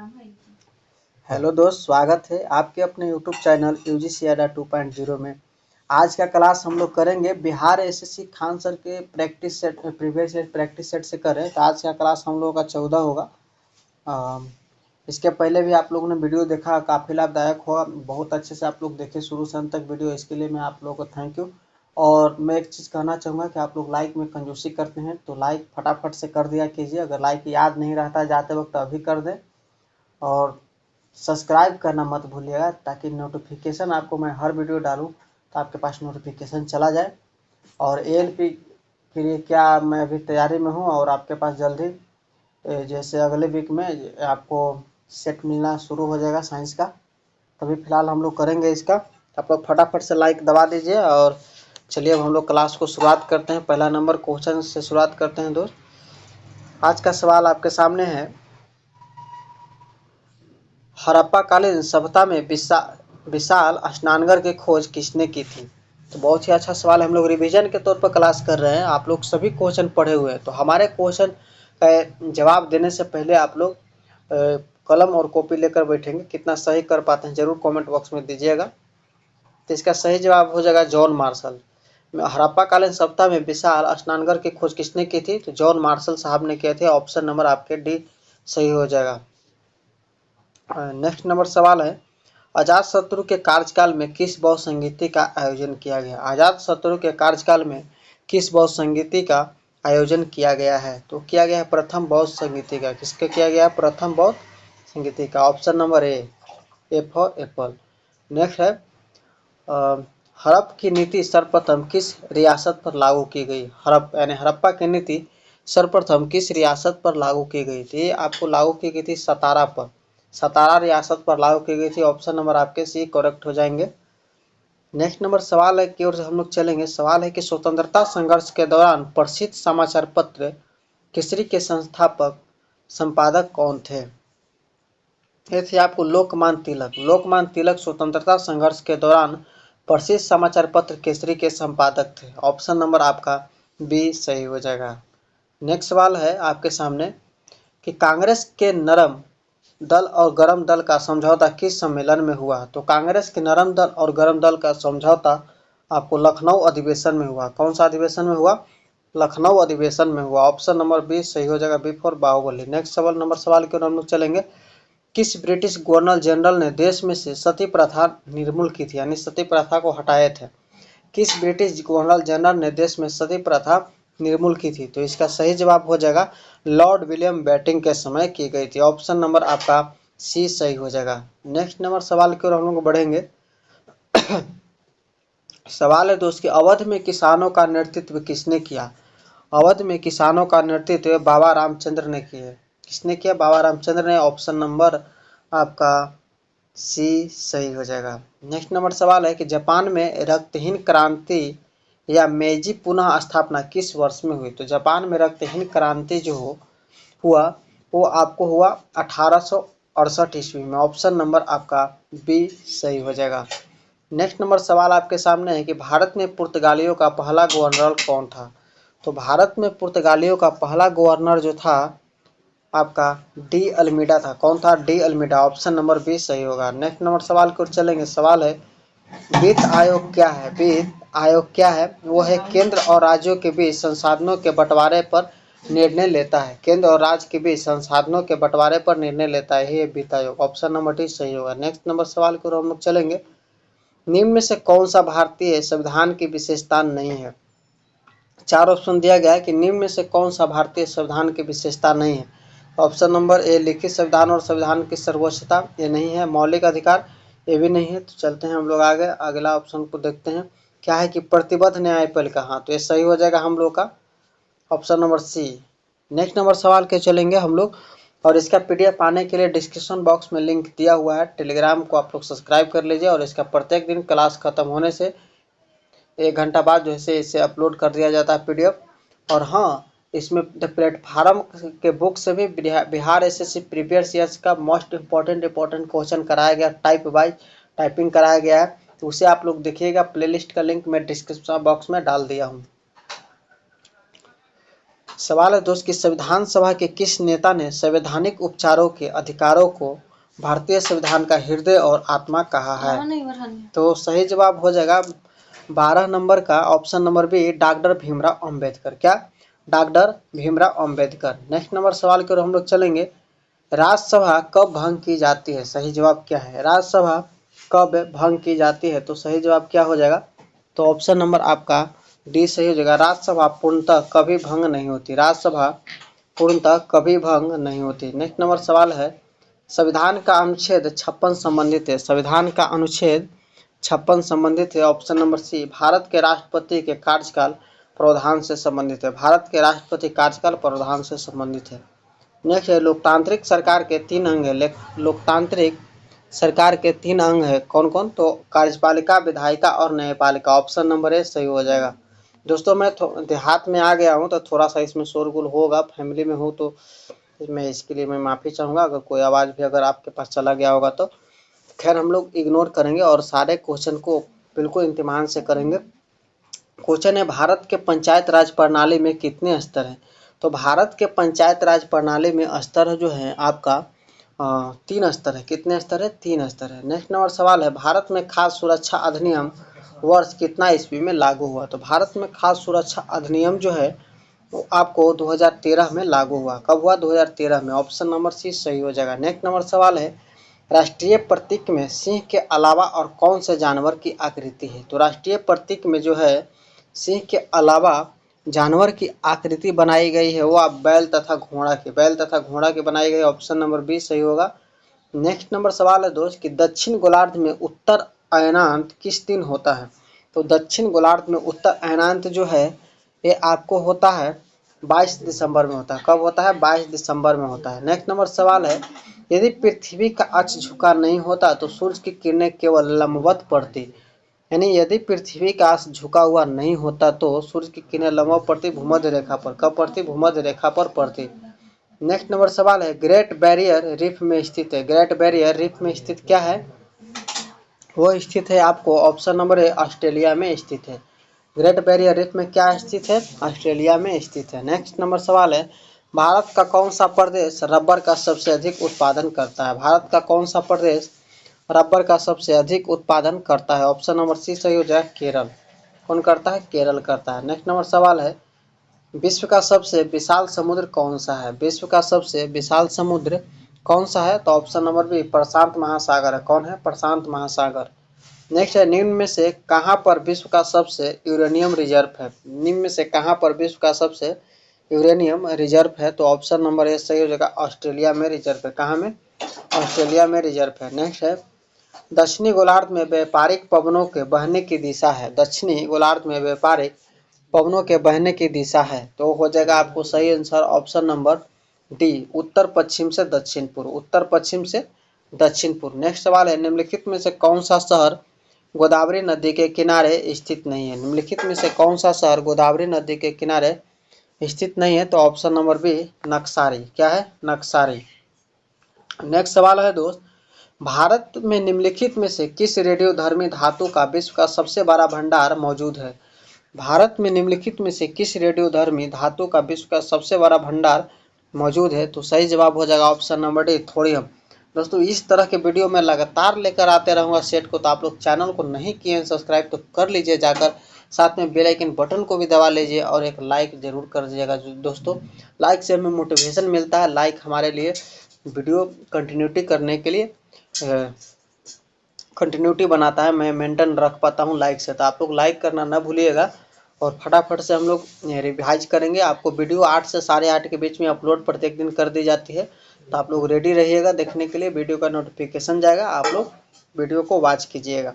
Hello दोस्त, स्वागत है आपके अपने यूट्यूब चैनल यूजीसी अड्डा 2.0 में। आज का क्लास हम लोग करेंगे बिहार एसएससी खान सर के practice set previous year practice set से करें। तो आज का क्लास हम लोगों का 14 होगा। इसके पहले भी आप लोगों ने वीडियो देखा, काफ़ी लाभदायक हुआ, बहुत अच्छे से आप लोग देखे शुरू से अंत तक वीडियो। इसके लिए मैं आप लोगों को थैंक यू। और मैं एक चीज़ कहना चाहूँगा कि आप लोग लाइक में कंजूसी करते हैं तो लाइक फटाफट से कर दिया कीजिए। अगर लाइक याद नहीं रहता जाते वक्त तो अभी कर दें, और सब्सक्राइब करना मत भूलिएगा ताकि नोटिफिकेशन आपको मैं हर वीडियो डालूं तो आपके पास नोटिफिकेशन चला जाए। और एएलपी के लिए क्या मैं अभी तैयारी में हूं और आपके पास जल्दी जैसे अगले वीक में आपको सेट मिलना शुरू हो जाएगा साइंस का। तभी फिलहाल हम लोग करेंगे इसका। आप लोग फटाफट से लाइक दबा दीजिए और चलिए अब हम लोग क्लास को शुरुआत करते हैं। पहला नंबर क्वेश्चन से शुरुआत करते हैं दोस्त। आज का सवाल आपके सामने है, हड़प्पा कालीन सभ्यता में विशाल स्नानघर की खोज किसने की थी? तो बहुत ही अच्छा सवाल है। हम लोग रिवीजन के तौर पर क्लास कर रहे हैं, आप लोग सभी क्वेश्चन पढ़े हुए हैं। तो हमारे क्वेश्चन का जवाब देने से पहले आप लोग कलम और कॉपी लेकर बैठेंगे। कितना सही कर पाते हैं जरूर कमेंट बॉक्स में दीजिएगा। तो इसका सही जवाब हो जाएगा जॉन मार्शल। हड़प्पा कालीन सभ्यता में विशाल स्नानघर की खोज किसने की थी? तो जॉन मार्शल साहब ने किए थे। ऑप्शन नंबर आपके डी सही हो जाएगा। नेक्स्ट नंबर सवाल है, अजातशत्रु के कार्यकाल में किस बौद्ध संगीति का आयोजन किया गया? अजातशत्रु के कार्यकाल में किस बौद्ध संगीति का आयोजन किया गया है? तो किया गया है प्रथम बौद्ध संगीति का। किसके किया गया? प्रथम बौद्ध संगीति का। Option number A for Apple. Next है, हड़प की नीति सर्वप्रथम किस रियासत पर लागू की गई? हड़प यानी हड़प्पा की नीति सर्वप्रथम किस रियासत पर लागू की गई थी? आपको लागू की गई थी सतारा पर। सतारा रियासत पर लागू की गई थी। ऑप्शन नंबर आपके सी करेक्ट हो जाएंगे। नेक्स्ट नंबर सवाल है की ओर हम लोग चलेंगे। सवाल है कि स्वतंत्रता संघर्ष के दौरान प्रसिद्ध समाचार पत्र केसरी के संस्थापक संपादक कौन थे? ये थे आपको लोकमान्य तिलक। लोकमान्य तिलक स्वतंत्रता संघर्ष के दौरान प्रसिद्ध समाचार पत्र केसरी के संपादक थे। ऑप्शन नंबर आपका बी सही हो जाएगा। नेक्स्ट सवाल है आपके सामने कि कांग्रेस के नरम दल और गरम दल का समझौता किस सम्मेलन में हुआ? तो कांग्रेस के नरम दल और गरम दल का समझौता आपको लखनऊ अधिवेशन में हुआ। कौन सा अधिवेशन में हुआ? लखनऊ अधिवेशन में हुआ। ऑप्शन नंबर बी सही हो जाएगा, बी फॉर बाहुबली। नेक्स्ट सवाल की ओर हम लोग चलेंगे। किस ब्रिटिश गवर्नर जनरल ने देश में से सती प्रथा निर्मूल की थी, यानी सती प्रथा को हटाए थे? किस ब्रिटिश गवर्नर जनरल ने देश में सती प्रथा निर्मूल की थी? तो इसका सही जवाब हो जाएगा लॉर्ड विलियम बेंटिंक के समय की गई थी। ऑप्शन नंबर आपका सी सही हो जाएगा। नेक्स्ट नंबर सवाल की ओर हम लोग बढ़ेंगे। सवाल है दोस्त कि अवध में किसानों का नेतृत्व किसने किया? अवध में किसानों का नेतृत्व बाबा रामचंद्र ने किया। किसने किया? बाबा रामचंद्र ने। ऑप्शन नंबर आपका सी सही हो जाएगा। नेक्स्ट नंबर सवाल है कि जापान में रक्तहीन क्रांति या मेजी पुनः स्थापना किस वर्ष में हुई? तो जापान में रक्तहीन क्रांति जो हुआ वो आपको हुआ 1868 ईस्वी में। ऑप्शन नंबर आपका बी सही हो जाएगा। नेक्स्ट नंबर सवाल आपके सामने है कि भारत में पुर्तगालियों का पहला गवर्नर कौन था? तो भारत में पुर्तगालियों का पहला गवर्नर जो था आपका डी अल्मीडा था। कौन था? De Almeida. Option number B सही होगा। नेक्स्ट नंबर सवाल की ओर चलेंगे। सवाल है, वित्त आयोग क्या है? वित्त आयोग क्या है? वो है केंद्र और राज्यों के बीच संसाधनों के बंटवारे पर निर्णय लेता है। केंद्र और राज्य के बीच संसाधनों के बंटवारे पर निर्णय लेता है ये वित्त आयोग। ऑप्शन नंबर डी सही होगा। नेक्स्ट नंबर सवाल की ओर हम लोग चलेंगे। निम्न में से कौन सा भारतीय संविधान की विशेषता नहीं है? चार ऑप्शन दिया गया है कि निम्न में से कौन सा भारतीय संविधान की विशेषता नहीं है। ऑप्शन नंबर ए लिखित संविधान और संविधान की सर्वोच्चता, ये नहीं है। मौलिक अधिकार, ये भी नहीं है। तो चलते हैं हम लोग आगे, अगला ऑप्शन को देखते हैं। क्या है कि प्रतिबद्ध न्यायपालिका, हाँ तो ये सही हो जाएगा हम लोग का option number C. Next number सवाल के चलेंगे हम लोग, और इसका पीडीएफ पाने के लिए डिस्क्रिप्शन बॉक्स में लिंक दिया हुआ है। टेलीग्राम को आप लोग सब्सक्राइब कर लीजिए और इसका प्रत्येक दिन क्लास खत्म होने से 1 घंटा बाद जो है इसे अपलोड कर दिया जाता है पीडीएफ। और हाँ, इसमें प्लेटफार्म के बुक से भी बिहार एसएससी प्रीवियस ईयर्स का मोस्ट इम्पोर्टेंट क्वेश्चन कराया गया, टाइप वाइज टाइपिंग कराया गया है। तो उसे आप लोग देखिएगा, प्लेलिस्ट का लिंक मैं डिस्क्रिप्शन बॉक्स में डाल दिया हूँ। सवाल है दोस्त कि संविधान सभा के किस नेता ने संवैधानिक उपचारों के अधिकारों को भारतीय संविधान का हृदय और आत्मा कहा है? तो सही जवाब हो जाएगा 12 नंबर का option number B, doctor Bhimrao Ambedkar. क्या? Doctor Bhimrao Ambedkar. Next number सवाल की ओर हम लोग चलेंगे। राज्यसभा कब भंग की जाती है? सही जवाब क्या है? राज्यसभा कब भंग की जाती है? तो सही जवाब क्या हो जाएगा? तो ऑप्शन नंबर आपका डी सही हो जाएगा। राज्यसभा पूर्णतः कभी भंग नहीं होती। राज्यसभा पूर्णतः कभी भंग नहीं होती। नेक्स्ट नंबर सवाल है, संविधान का अनुच्छेद 56 संबंधित है। संविधान का अनुच्छेद 56 संबंधित है। ऑप्शन नंबर सी, भारत के राष्ट्रपति के कार्यकाल प्रावधान से संबंधित है। भारत के राष्ट्रपति कार्यकाल प्रावधान से संबंधित है। नेक्स्ट है, लोकतांत्रिक सरकार के 3 अंग है। लोकतांत्रिक सरकार के 3 अंग है। कौन कौन? तो कार्यपालिका, विधायिका और न्यायपालिका। ऑप्शन नंबर ए सही हो जाएगा। दोस्तों मैं देहात में आ गया हूँ तो थोड़ा सा इसमें शोरगुल होगा, फैमिली में हूँ तो मैं इसके लिए मैं माफ़ी चाहूँगा अगर कोई आवाज़ भी अगर आपके पास चला गया होगा तो। खैर हम लोग इग्नोर करेंगे और सारे क्वेश्चन को बिल्कुल इत्मीनान से करेंगे। क्वेश्चन है, भारत के पंचायत राज प्रणाली में कितने स्तर हैं? तो भारत के पंचायत राज प्रणाली में स्तर जो है आपका 3 स्तर है। कितने स्तर है? 3 स्तर है। नेक्स्ट नंबर सवाल है, भारत में खाद्य सुरक्षा अधिनियम वर्ष कितना ईस्वी में लागू हुआ? तो भारत में खाद्य सुरक्षा अधिनियम जो है वो आपको 2013 में लागू हुआ। कब हुआ? 2013 में। ऑप्शन नंबर सी सही हो जाएगा। नेक्स्ट नंबर सवाल है, राष्ट्रीय प्रतीक में सिंह के अलावा और कौन से जानवर की आकृति है? तो राष्ट्रीय प्रतीक में जो है सिंह के अलावा जानवर की आकृति बनाई गई है वो आप बैल तथा घोड़ा की बनाई गई। ऑप्शन नंबर बी सही होगा। नेक्स्ट नंबर सवाल है दोस्त कि दक्षिण गोलार्ध में उत्तर अयनांत किस दिन होता है? तो दक्षिण गोलार्ध में उत्तर अयनांत जो है ये आपको होता है 22 दिसंबर में होता है। कब होता है? 22 दिसंबर में होता है। नेक्स्ट नंबर सवाल है, यदि पृथ्वी का अक्ष झुका नहीं होता तो सूर्य की किरणें केवल लंबवत पड़ती, यानी यदि पृथ्वी का अक्ष झुका हुआ नहीं होता तो सूर्य की किरणें लंबवत पड़ती भूमध्य रेखा पर। कब पड़ती? भूमध्य रेखा पर पड़ती। नेक्स्ट नंबर सवाल है, ग्रेट बैरियर रीफ में स्थित है। ग्रेट बैरियर रीफ में स्थित क्या है? वो स्थित है आपको ऑप्शन नंबर ए ऑस्ट्रेलिया में स्थित है। ग्रेट बैरियर रीफ में क्या स्थित है? ऑस्ट्रेलिया में स्थित है। नेक्स्ट नंबर सवाल है, भारत का कौन सा प्रदेश रबर का सबसे अधिक उत्पादन करता है? भारत का कौन सा प्रदेश रबर का सबसे अधिक उत्पादन करता है? ऑप्शन नंबर सी सही हो जाए, केरल। कौन करता है? केरल करता है। नेक्स्ट नंबर सवाल है, विश्व का सबसे विशाल समुद्र कौन सा है? विश्व का सबसे विशाल समुद्र कौन सा है? तो ऑप्शन नंबर बी प्रशांत महासागर है। कौन है? प्रशांत महासागर। नेक्स्ट है, निम्न में से कहां पर विश्व का सबसे यूरेनियम रिजर्व है? निम्न में से कहां पर विश्व का सबसे यूरेनियम रिजर्व है? तो ऑप्शन नंबर ए सही हो जाएगा, ऑस्ट्रेलिया में रिजर्व है। कहां में? ऑस्ट्रेलिया में रिजर्व है। नेक्स्ट है, दक्षिणी गोलार्ध में व्यापारिक पवनों के बहने की दिशा है। दक्षिणी गोलार्ध में व्यापारिक पवनों के बहने की दिशा है तो हो जाएगा आपको सही आंसर ऑप्शन नंबर डी, उत्तर पश्चिम से दक्षिण पूर्व। उत्तर पश्चिम से दक्षिण पूर्व। नेक्स्ट सवाल है, निम्नलिखित में से कौन सा शहर गोदावरी नदी के किनारे स्थित नहीं है? निम्नलिखित में से कौन सा शहर गोदावरी नदी के किनारे स्थित नहीं है? तो ऑप्शन नंबर बी नक्सारी। क्या है? नक्सारी। नेक्स्ट सवाल है दोस्त, भारत में निम्नलिखित में से किस रेडियोधर्मी धातु का विश्व का सबसे बड़ा भंडार मौजूद है? भारत में निम्नलिखित में से किस रेडियोधर्मी धातु का विश्व का सबसे बड़ा भंडार मौजूद है? तो सही जवाब हो जाएगा ऑप्शन नंबर डी, थोरियम। दोस्तों इस तरह के वीडियो मैं लगातार लेकर आते रहूँगा सेट को, तो आप लोग चैनल को नहीं किए हैं सब्सक्राइब तो कर लीजिए जाकर, साथ में बेल आइकन बटन को भी दबा लीजिए और एक लाइक ज़रूर कर दीजिएगा। दोस्तों लाइक से हमें मोटिवेशन मिलता है, लाइक हमारे लिए वीडियो कंटिन्यूटी करने के लिए कंटिन्यूटी बनाता है, मैं मेंटेन रख पाता हूँ लाइक से। तो आप लोग लाइक करना ना भूलिएगा और फटाफट से हम लोग रिवाइज करेंगे। आपको वीडियो 8 से 8:30 के बीच में अपलोड प्रत्येक दिन कर दी जाती है, तो आप लोग रेडी रहिएगा देखने के लिए। वीडियो का नोटिफिकेशन जाएगा, आप लोग वीडियो को वॉच कीजिएगा।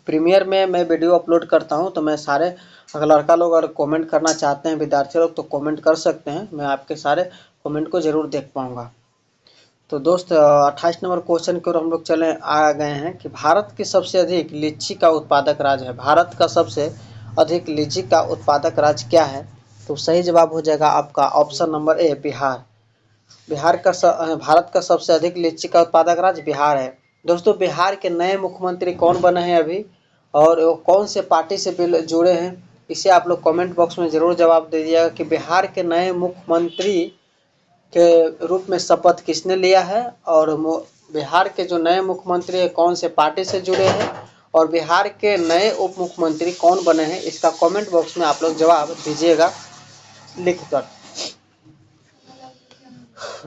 प्रीमियर में मैं वीडियो अपलोड करता हूं तो मैं सारे, अगर लड़का लोग अगर कमेंट करना चाहते हैं, विद्यार्थी लोग, तो कमेंट कर सकते हैं, मैं आपके सारे कमेंट को ज़रूर देख पाऊँगा। तो दोस्त 28 नंबर क्वेश्चन की ओर हम लोग चले आ गए हैं कि भारत की सबसे अधिक लीची का उत्पादक राज्य है। भारत का सबसे अधिक लीची का उत्पादक राज्य क्या है? तो सही जवाब हो जाएगा आपका option number A, Bihar. Bharat का सबसे अधिक लीची का उत्पादक राज्य बिहार है। दोस्तों बिहार के नए मुख्यमंत्री कौन बने हैं अभी और वो कौन से पार्टी से जुड़े हैं इसे आप लोग कमेंट बॉक्स में ज़रूर जवाब दे दीजिएगा कि बिहार के नए मुख्यमंत्री के रूप में शपथ किसने लिया है, और बिहार के जो नए मुख्यमंत्री हैं कौन से पार्टी से जुड़े हैं, और बिहार के नए उप मुख्यमंत्री कौन बने हैं, इसका कमेंट बॉक्स में आप लोग जवाब दीजिएगा लिखकर।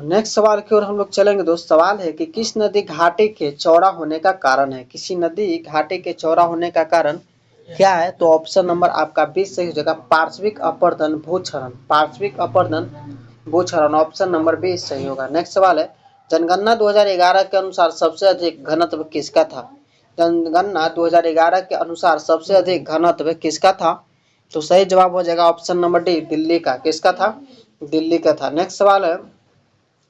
नेक्स्ट सवाल की ओर हम लोग चलेंगे दोस्त। सवाल है कि किस नदी घाटी के चौड़ा होने का कारण है। किसी नदी घाटी के चौड़ा होने का कारण क्या है? तो ऑप्शन नंबर आपका 20 सही हो जाएगा, पार्श्विक अपर्दन भूक्षरण। पार्श्विक अपर्दन भूक्षरण, ऑप्शन नंबर 20 सही होगा। नेक्स्ट सवाल है, जनगणना 2011 के अनुसार सबसे अधिक घनत्व किसका था। जनगणना 2011 के अनुसार सबसे अधिक घनत्व किसका था? तो सही जवाब हो जाएगा ऑप्शन नंबर डी, दिल्ली का। किसका था? दिल्ली का था। नेक्स्ट सवाल है,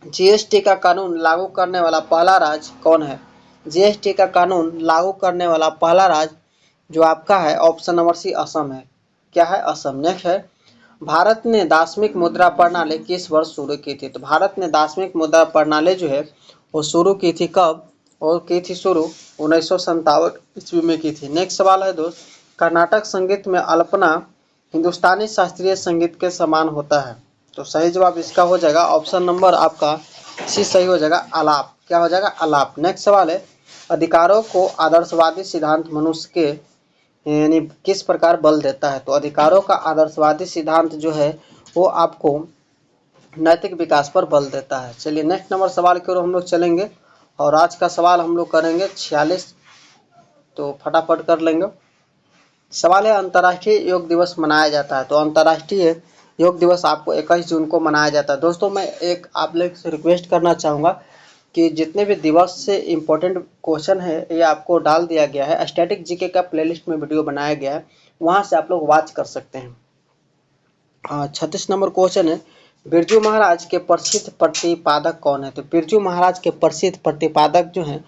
जीएसटी का कानून लागू करने वाला पहला राज्य कौन है। जीएसटी का कानून लागू करने वाला पहला राज्य जो आपका है ऑप्शन नंबर सी, असम है। क्या है? असम। नेक्स्ट है, भारत ने दार्शनिक मुद्रा प्रणाली किस वर्ष शुरू की थी। तो भारत ने दार्शनिक मुद्रा प्रणाली जो है वो शुरू की थी कब, और की थी शुरू 1957 ईस्वी में की थी। नेक्स्ट सवाल है दोस्त, कर्नाटक संगीत में अल्पना हिंदुस्तानी शास्त्रीय संगीत के समान होता है। तो सही जवाब इसका हो जाएगा ऑप्शन नंबर आपका सी सही हो जाएगा, आलाप। क्या हो जाएगा? आलाप। नेक्स्ट सवाल है, अधिकारों को आदर्शवादी सिद्धांत मनुष्य के यानी किस प्रकार बल देता है। तो अधिकारों का आदर्शवादी सिद्धांत जो है वो आपको नैतिक विकास पर बल देता है। चलिए नेक्स्ट नंबर सवाल की ओर हम लोग चलेंगे, और आज का सवाल हम लोग करेंगे 46, तो फटाफट कर लेंगे। सवाल है, अंतर्राष्ट्रीय योग दिवस मनाया जाता है। तो अंतर्राष्ट्रीय योग दिवस आपको 21 जून को मनाया जाता है। दोस्तों मैं एक आप लोग से रिक्वेस्ट करना चाहूँगा कि जितने भी दिवस से इम्पोर्टेंट क्वेश्चन है ये आपको डाल दिया गया है, स्टैटिक जीके का प्लेलिस्ट में वीडियो बनाया गया है, वहाँ से आप लोग वॉच कर सकते हैं। 36 नंबर क्वेश्चन है, बिरजू महाराज के प्रसिद्ध प्रतिपादक कौन है। तो बिरजू महाराज के प्रसिद्ध प्रतिपादक जो हैं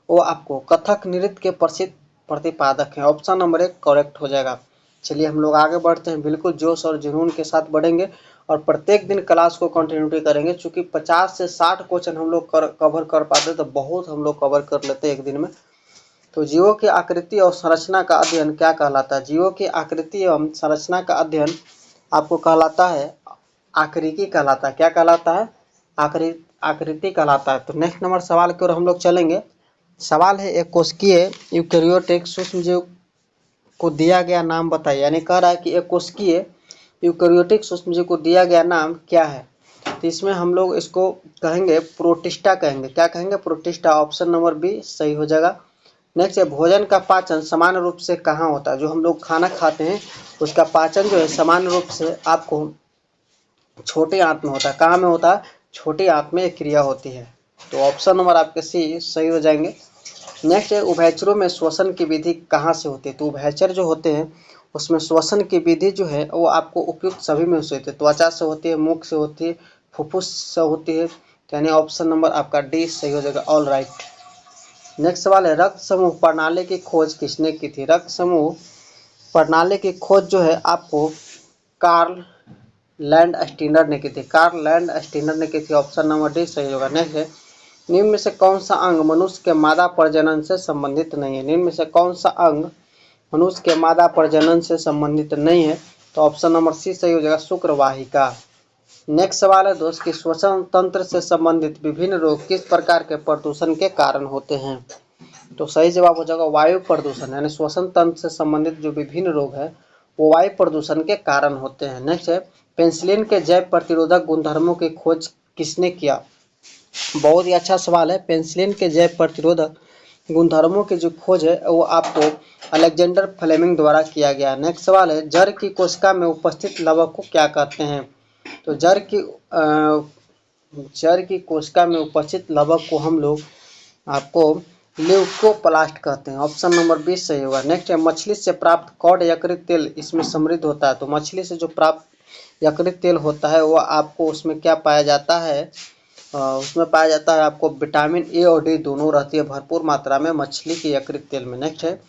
वो आपको कथक नृत्य के प्रसिद्ध प्रतिपादक हैं। ऑप्शन नंबर 1 करेक्ट हो जाएगा। चलिए हम लोग आगे बढ़ते हैं, बिल्कुल जोश और जुनून के साथ बढ़ेंगे और प्रत्येक दिन क्लास को कंटिन्यूटी करेंगे। चूँकि 50 से 60 क्वेश्चन हम लोग कवर कर पाते तो बहुत हम लोग कवर कर लेते एक दिन में। तो जीवों की आकृति और संरचना का अध्ययन क्या कहलाता है। जीवों की आकृति एवं संरचना का अध्ययन आपको कहलाता है आकृति कहलाता है। क्या कहलाता है? आकृति कहलाता है। तो नेक्स्ट नंबर सवाल की ओर हम लोग चलेंगे। सवाल है, एक कोशिकीय यूकेरियोटिक सूक्ष्मजीव को दिया गया नाम बताइए। यानी कह रहा है कि एक कोशिकीय यूकेरियोटिक सूक्ष्मजीव को दिया गया नाम क्या है। तो इसमें हम लोग इसको कहेंगे प्रोटिस्टा कहेंगे। क्या कहेंगे? प्रोटिस्टा। ऑप्शन नंबर बी सही हो जाएगा। नेक्स्ट है, भोजन का पाचन समान रूप से कहाँ होता है। जो हम लोग खाना खाते हैं उसका पाचन जो है समान रूप से आपको छोटे आंत में होता है। कहाँ में होता है? छोटी आंत में एक क्रिया होती है। तो ऑप्शन नंबर आपके सी सही हो जाएंगे। नेक्स्ट है, उभयचरों में श्वसन की विधि कहाँ से होती है। तो उभयचर जो होते हैं उसमें श्वसन की विधि जो है वो आपको उपयुक्त सभी में से होती है। त्वचा से होती है, मुख से होती है, फुफ्फुस से होती है। यानी ऑप्शन नंबर आपका डी सही हो जाएगा। All right. नेक्स्ट सवाल है, रक्त समूह प्रणाली की खोज किसने की थी। रक्त समूह प्रणाली की खोज जो है आपको कार्ल लैंड स्टीनर ने की थी। कार्ल लैंड स्टीनर ने की थी। ऑप्शन नंबर डी सही होगा। नेक्स्ट है, निम्न में से कौन सा अंग मनुष्य के मादा प्रजनन से संबंधित नहीं है। निम्न में से कौन सा अंग मनुष्य के मादा प्रजनन से संबंधित नहीं है। तो ऑप्शन नंबर सी सही हो जाएगा, शुक्रवाहिका। नेक्स्ट सवाल है दोस्त कि श्वसन तंत्र से संबंधित विभिन्न रोग किस प्रकार के प्रदूषण के कारण होते हैं। तो सही जवाब हो जाएगा वायु प्रदूषण। यानी श्वसन तंत्र से संबंधित जो विभिन्न रोग है वो वायु प्रदूषण के कारण होते हैं। नेक्स्ट है, पेनिसिलिन के जैव प्रतिरोधक गुणधर्मों की खोज किसने किया। बहुत ही अच्छा सवाल है। पेनिसिलिन के जैव प्रतिरोधक गुणधर्मों की जो खोज है वो आपको अलेक्जेंडर फ्लेमिंग द्वारा किया गया। नेक्स्ट सवाल है, जर की कोशिका में उपस्थित लवक को क्या कहते हैं। तो जर की कोशिका में उपस्थित लवक को हम लोग आपको ल्यूकोप्लास्ट कहते हैं। ऑप्शन नंबर 20 सही होगा। नेक्स्ट है, मछली से प्राप्त कॉड यकृत तेल इसमें समृद्ध होता है। तो मछली से जो प्राप्त यकृत तेल होता है वो आपको उसमें क्या पाया जाता है, उसमें पाया जाता है आपको विटामिन ए और डी दोनों रहती है भरपूर मात्रा में मछली के यकृत तेल में। नेक्स्ट है,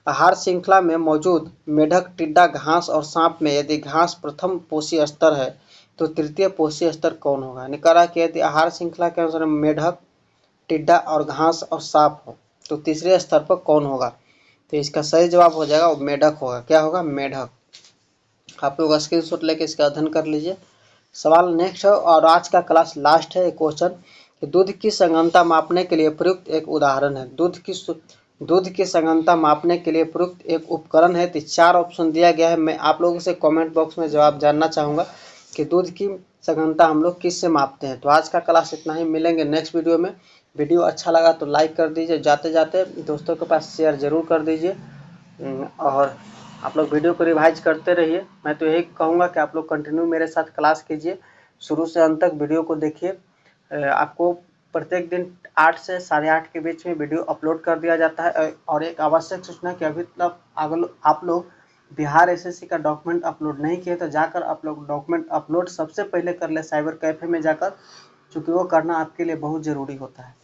आहार श्रृंखला में मौजूद मेढक, टिड्डा, घास और सांप में यदि घास प्रथम पोषी स्तर है तो तृतीय पोषी स्तर कौन होगा। यानी कह रहा कि यदि आहार श्रृंखला के अनुसार मेढक, टिड्डा और घास और सांप हो तो तीसरे स्तर पर कौन होगा। तो इसका सही जवाब हो जाएगा मेढक होगा। क्या होगा? मेढक। आप लोग स्क्रीनशॉट लेके इसका अध्ययन कर लीजिए। सवाल नेक्स्ट है और आज का क्लास लास्ट है क्वेश्चन कि दूध की सघनता मापने के लिए प्रयुक्त एक उदाहरण है। दूध की सघनता मापने के लिए प्रयुक्त एक उपकरण है। तो 4 ऑप्शन दिया गया है। मैं आप लोगों से कमेंट बॉक्स में जवाब जानना चाहूँगा कि दूध की सघनता हम लोग किससे मापते हैं। तो आज का क्लास इतना ही, मिलेंगे नेक्स्ट वीडियो में। वीडियो अच्छा लगा तो लाइक कर दीजिए, जाते जाते दोस्तों के पास शेयर ज़रूर कर दीजिए और आप लोग वीडियो को रिवाइज करते रहिए। मैं तो यही कहूँगा कि आप लोग कंटिन्यू मेरे साथ क्लास कीजिए, शुरू से अंत तक वीडियो को देखिए। आपको प्रत्येक दिन 8 से 8:30 के बीच में वीडियो अपलोड कर दिया जाता है। और एक आवश्यक सूचना कि अभी तक अगर आप लोग बिहार एसएससी का डॉक्यूमेंट अपलोड नहीं किए तो जाकर आप लोग डॉक्यूमेंट अपलोड सबसे पहले कर ले साइबर कैफे में जाकर, चूँकि वो करना आपके लिए बहुत ज़रूरी होता है।